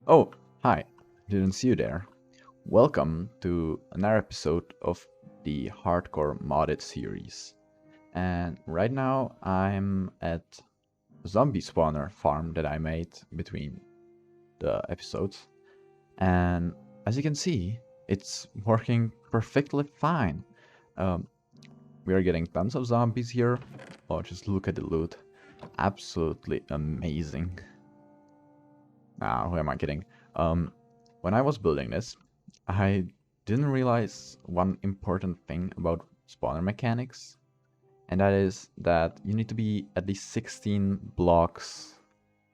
Oh, hi. Didn't see you there. Welcome to another episode of the Hardcore Modded series. And right now I'm at a zombie spawner farm that I made between the episodes. And as you can see, it's working perfectly fine. Um, we are getting tons of zombies here. Oh, just look at the loot. Absolutely amazing. Nah, who am I kidding? Um, when I was building this, I didn't realize one important thing about spawner mechanics, and that is that you need to be at least 16 blocks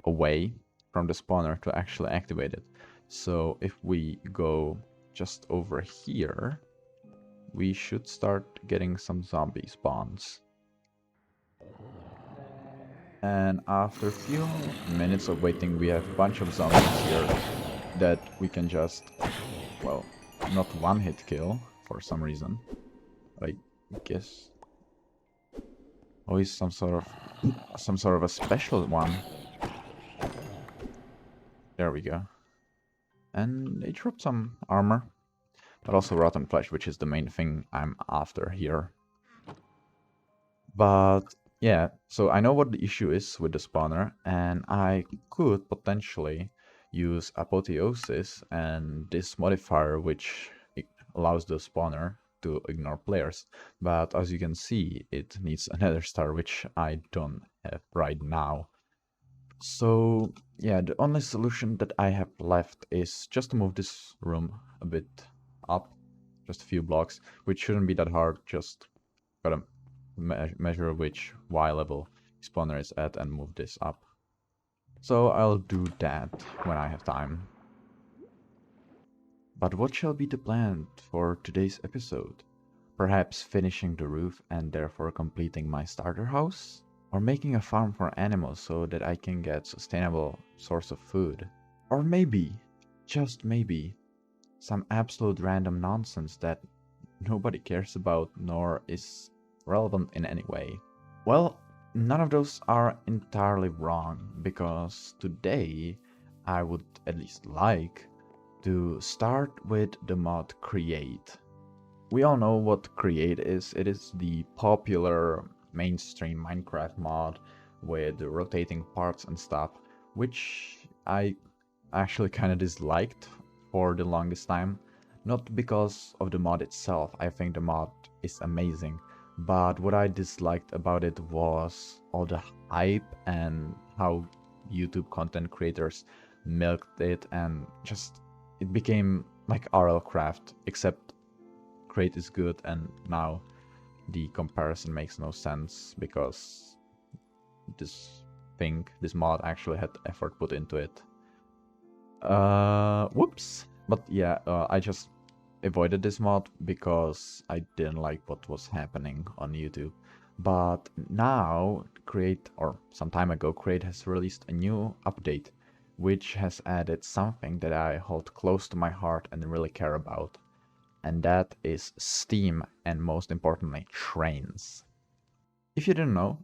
away from the spawner to actually activate it. So if we go just over here, we should start getting some zombie spawns. And after a few minutes of waiting, we have a bunch of zombies here that we can just, well, not one hit kill for some reason. I guess. Oh, he's some sort of a special one. There we go. And they dropped some armor, but also rotten flesh, which is the main thing I'm after here. But yeah, so I know what the issue is with the spawner, and I could potentially use apotheosis and this modifier, which allows the spawner to ignore players. But as you can see, it needs another star, which I don't have right now. So yeah, the only solution that I have left is just to move this room a bit up, just a few blocks, which shouldn't be that hard. Just gotta measure which Y level spawner is at and move this up. So I'll do that when I have time. But what shall be the plan for today's episode? Perhaps finishing the roof and therefore completing my starter house? Or making a farm for animals so that I can get sustainable source of food? Or maybe, just maybe, some absolute random nonsense that nobody cares about nor is relevant in any way? Well, none of those are entirely wrong, because today I would at least like to start with the mod Create. We all know what Create is. It is the popular mainstream Minecraft mod with the rotating parts and stuff, which I actually kind of disliked for the longest time. Not because of the mod itself, I think the mod is amazing, but what I disliked about it was all the hype and how YouTube content creators milked it, and just it became like RL Craft, except Create is good, and now the comparison makes no sense because this mod actually had effort put into it. Whoops. But yeah, I just avoided this mod because I didn't like what was happening on YouTube. But now Create, or some time ago, Create has released a new update which has added something that I hold close to my heart and really care about. And that is Steam, and most importantly, trains. If you didn't know,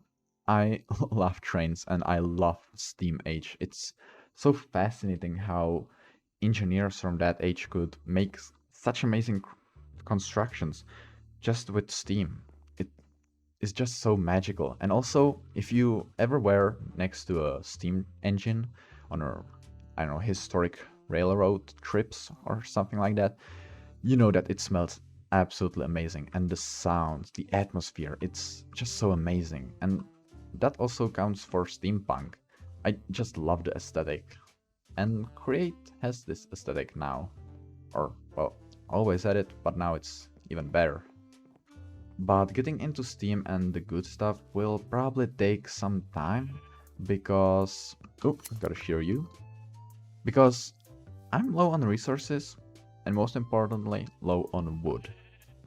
I love trains and I love Steam Age. It's so fascinating how engineers from that age could make such amazing constructions just with Steam. It is just so magical. And also, if you ever were next to a Steam engine on a, I don't know, historic railroad trips or something like that, you know that it smells absolutely amazing, and the sounds, the atmosphere, it's just so amazing. And that also counts for steampunk. I just love the aesthetic, and Create has this aesthetic now, or well, always had it, but now it's even better. But getting into Steam and the good stuff will probably take some time because oh, gotta share you, because I'm low on resources, and most importantly, low on wood,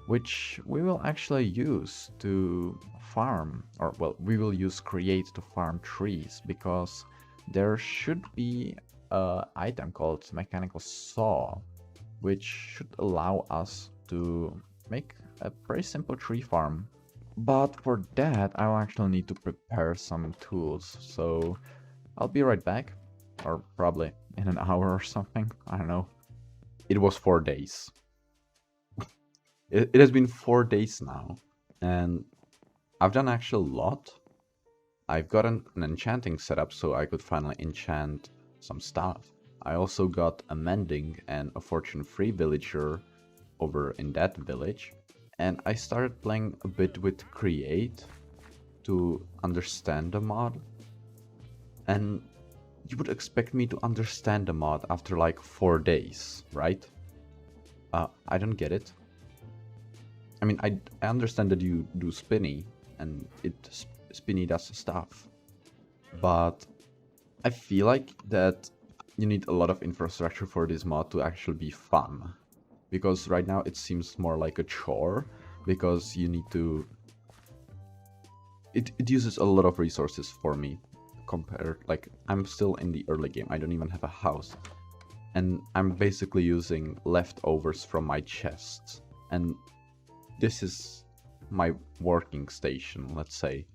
which we will actually use to farm, or well, we will use Create to farm trees, because there should be an item called Mechanical Saw, which should allow us to make a very simple tree farm. But for that, I'll actually need to prepare some tools, so I'll be right back, or probably in an hour or something. I don't know. It was 4 days. It has been 4 days now, and I've done actually a lot. I've got an enchanting setup so I could finally enchant some stuff. I also got a mending and a fortune-free villager over in that village. And I started playing a bit with Create to understand the mod. And you would expect me to understand the mod after like 4 days, right? I don't get it. I mean, I understand that you do Spinny and Spinny does stuff. But I feel like that you need a lot of infrastructure for this mod to actually be fun. Because right now it seems more like a chore, because you need to... It uses a lot of resources for me, compared... Like, I'm still in the early game, I don't even have a house. And I'm basically using leftovers from my chests. And this is my working station, let's say.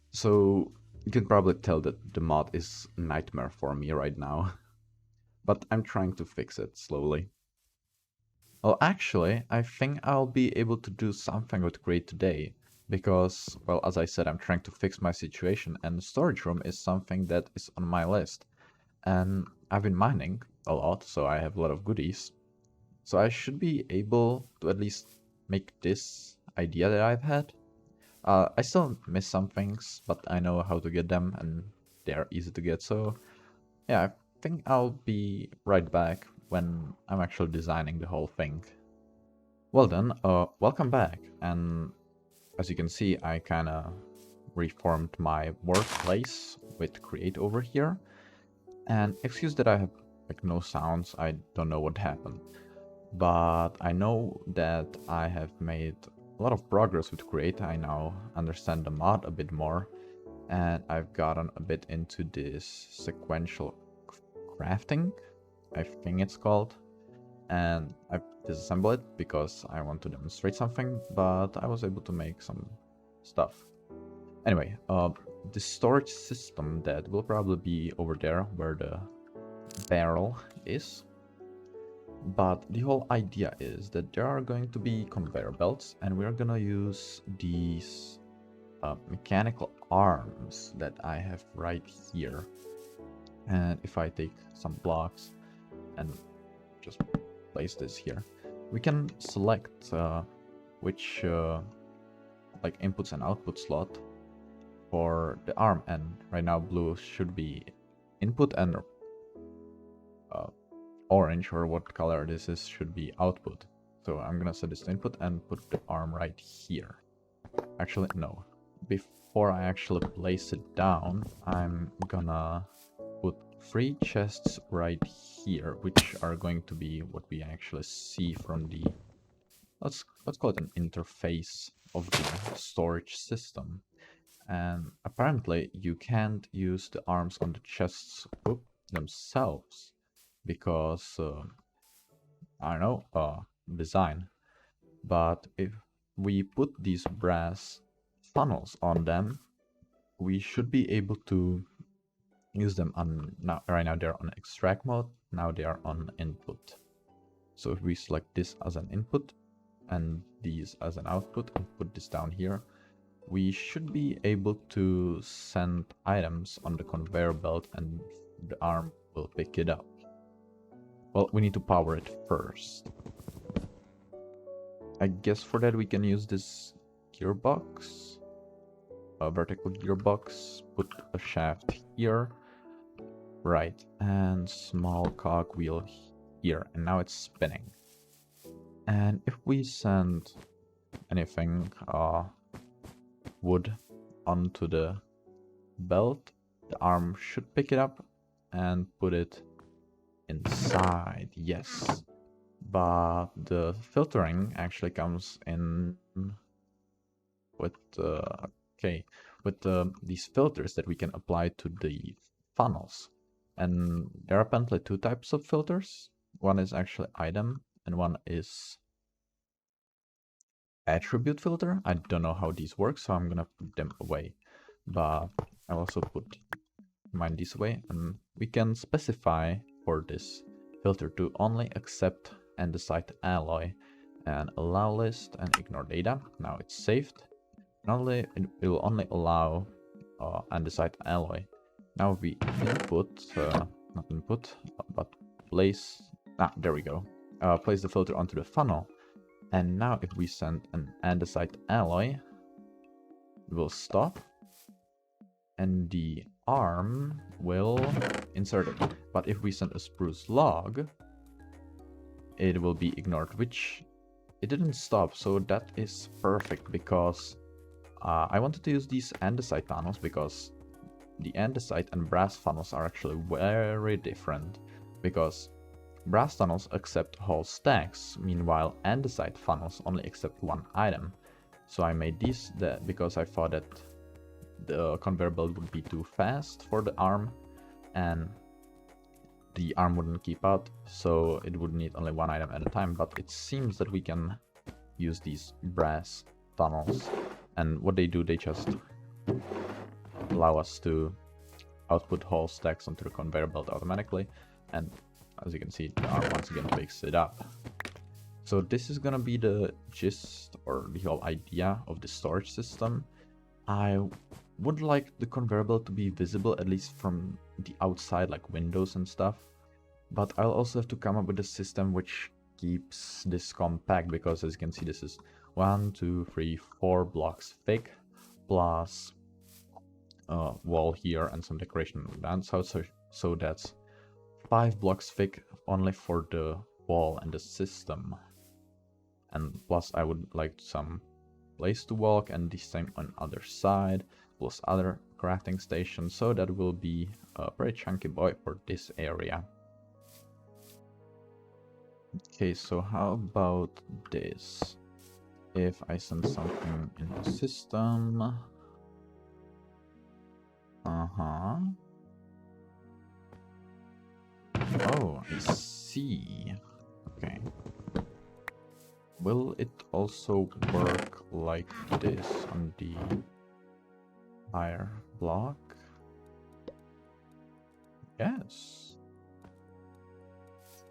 So you can probably tell that the mod is a nightmare for me right now. But I'm trying to fix it slowly. Well, actually, I think I'll be able to do something with Create today. Because, well, as I said, I'm trying to fix my situation, and the storage room is something that is on my list. And I've been mining a lot, so I have a lot of goodies. So I should be able to at least make this idea that I've had. I still miss some things, but I know how to get them, and they are easy to get, so yeah, I think I'll be right back when I'm actually designing the whole thing. Well then, welcome back, and as you can see, I kinda reformed my workplace with Create over here, and excuse that I have like no sounds, I don't know what happened. But I know that I have made a lot of progress with Create. I now understand the mod a bit more, and I've gotten a bit into this sequential crafting, I think it's called. And I disassembled it because I want to demonstrate something, but I was able to make some stuff. Anyway, the storage system that will probably be over there where the barrel is. But the whole idea is that there are going to be conveyor belts, and we're gonna use these mechanical arms that I have right here. And if I take some blocks and just place this here, we can select which like inputs and output slot for the arm. And right now blue should be input, and orange, or what color this is, should be output. So I'm gonna set this to input and put the arm right here. Actually, no. Before I actually place it down, I'm gonna put 3 chests right here, which are going to be what we actually see from the... Let's call it an interface of the storage system. And apparently you can't use the arms on the chests themselves, because I don't know, design. But if we put these brass funnels on them, we should be able to use them on... Now, right now they're on extract mode, now they are on input. So if we select this as an input and these as an output and put this down here, we should be able to send items on the conveyor belt and the arm will pick it up. Well, we need to power it first. I guess for that we can use this gearbox, a vertical gearbox, put a shaft here, right, and small cog wheel here, and now it's spinning. And if we send anything, wood onto the belt, the arm should pick it up and put it inside, yes. But the filtering actually comes in with these filters that we can apply to the funnels. And there are apparently 2 types of filters. One is actually item and one is attribute filter. I don't know how these work, so I'm gonna put them away. But I also put mine this way, and we can specify for this filter to only accept andesite alloy and allow list and ignore data. Now it's saved. It will only allow andesite alloy. Now we input, not input, but place, there we go. Place the filter onto the funnel. And now if we send an andesite alloy, it will stop. And the arm will insert it. But if we send a spruce log, it will be ignored, which it didn't stop. So that is perfect, because I wanted to use these andesite tunnels because the andesite and brass funnels are actually very different, because brass tunnels accept whole stacks, meanwhile andesite funnels only accept one item. So I made these because I thought that the conveyor belt would be too fast for the arm and the arm wouldn't keep up, so it would need only one item at a time. But it seems that we can use these brass tunnels, and what they do, they just allow us to output whole stacks onto the conveyor belt automatically, and as you can see, the arm once again picks it up. So this is gonna be the gist or the whole idea of the storage system. I would like the conveyor belt to be visible at least from the outside, like windows and stuff, but I'll also have to come up with a system which keeps this compact, because as you can see, this is 1, 2, 3, 4 blocks thick, plus wall here and some decoration down south, so that's 5 blocks thick only for the wall and the system. And plus I would like some place to walk, and the same on other side, plus other crafting stations, so that will be a very chunky boy for this area. Okay, so how about this? If I send something in the system, oh, I see. Okay. Will it also work like this on the higher block? Yes.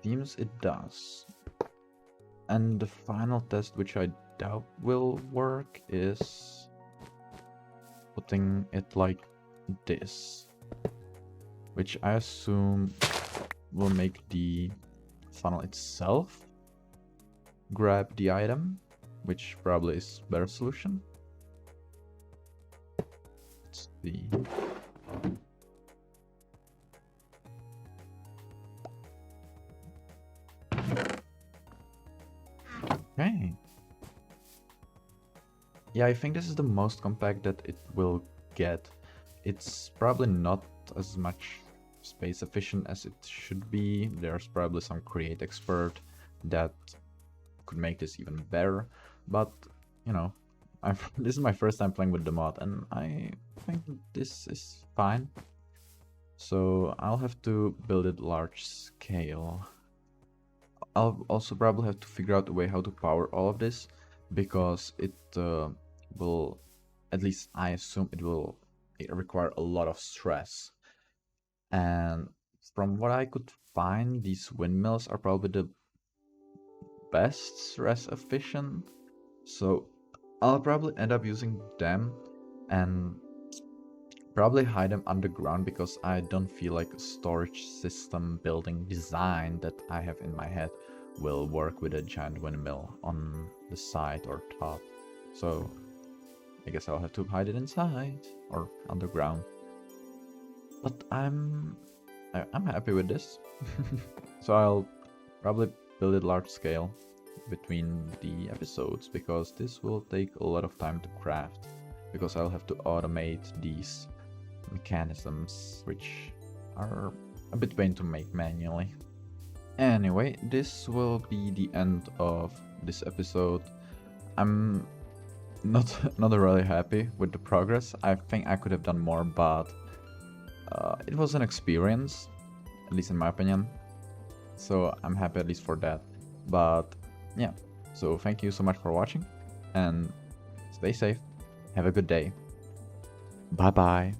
Seems it does. And the final test, which I doubt will work, is putting it like this, which I assume will make the funnel itself grab the item, which probably is a better solution. Let's see. Okay. Yeah, I think this is the most compact that it will get. It's probably not as much space efficient as it should be. There's probably some create expert that could make this even better, but you know, this is my first time playing with the mod, and I think this is fine. So I'll have to build it large scale. I'll also probably have to figure out a way how to power all of this, because it will, at least I assume it will require a lot of stress. And from what I could find, these windmills are probably the best stress efficient, so I'll probably end up using them and probably hide them underground, because I don't feel like a storage system building design that I have in my head will work with a giant windmill on the side or top. So I guess I'll have to hide it inside or underground. But I'm happy with this. So I'll probably build it large scale between the episodes, because this will take a lot of time to craft, because I'll have to automate these mechanisms, which are a bit pain to make manually. Anyway, this will be the end of this episode. I'm not really happy with the progress. I think I could have done more, but it was an experience, at least in my opinion. So I'm happy at least for that. But yeah, so thank you so much for watching, and stay safe. Have a good day. Bye bye.